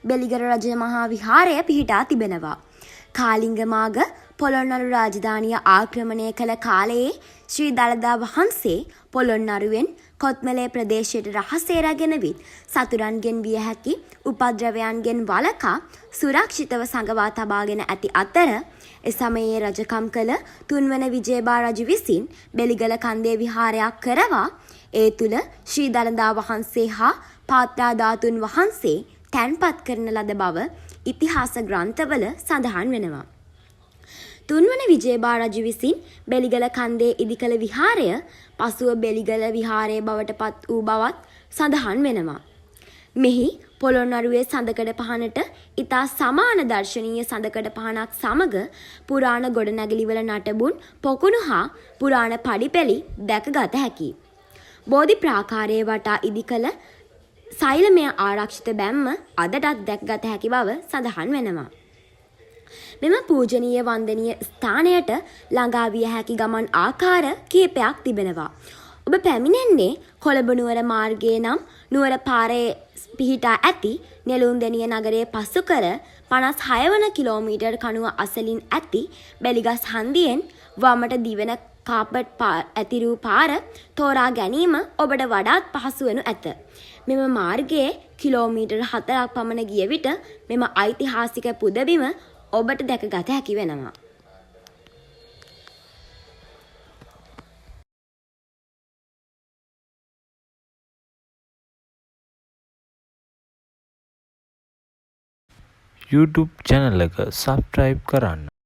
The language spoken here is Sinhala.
බෙලිගල රජ මහා විහාරය පිහිටා තිබෙනවා. කාලිංග මාග පොළොන්නරු රාජධානිය ආක්‍රමණය කළ කාලයේ ශ්‍රී දළදා වහන්සේ පොළොන්නරුවෙන් කොත්මලේ ප්‍රදේශයට රහසේ රැගෙන විත් සතුරන්ගෙන් විය හැකි උපද්‍රවයන්ගෙන් වළකා සුරක්ෂිතව සඟවා තබාගෙන ඇති අතර එසමයේ රජකම් කළ තුන්වන විජයබා රජු විසින් බෙලිගල කන්දේ විහාරයක් කරවා ඒ තුල ශ්‍රී දළදා වහන්සේ හා පාත්‍රා ධාතුන් වහන්සේ තැන්පත් කරන ලද බව ඉතිහාස ග්‍රන්ථවල සඳහන් වෙනවා. තුන්වන විජයබා රජු විසින් බෙලිගල කන්දේ ඉදිකළ විහාරය පසුව බෙලිගල විහාරය බවට පත් වූ බවත් සඳහන් වෙනවා. මෙහි පොළොන්නරුවේ සඳකඩ පහණට ඉතා සමාන දර්ශනීය සඳකඩ පහණක් සමග පුරාණ ගොඩනැගිලිවල නටබුන් පොකුණු හා පුරාණ පඩිපෙළි දැකගත හැකියි. බෝධි ප්‍රාකාරයේ වටා ඉදිකළ සෛලමය ආරක්ෂිත බැම්ම අදටත් දැක්ගත හැකි බව සඳහන් වෙනවා. මෙම පූජනීය වන්දනීය ස්ථානයට ළඟා විය හැකි ගමන් ආකාර කිහිපයක් තිබෙනවා. ඔබ පැමිණෙන්නේ කොළඹ නුවර මාර්ගයේ නම් නුවර පාරේ පිහිටා ඇති නෙළුම්දෙණිය නගරයේ පසු කර 56 වන කිලෝමීටර් කණුව අසලින් ඇති බෙලිගස් හන්දියෙන් වමට දිවෙන කාපට් ඇතිරූ පාර තෝරා ගැනීම ඔබට වඩාත් පහසු වනු ඇත. මෙම මාර්ගයේ කිලෝමීටර් 4ක් පමණ ගිය විට මෙම ඓතිහාසික පුදබිම ඔබට දැකගත හැකි වෙනවා. YouTube channel එක subscribe කරන්න.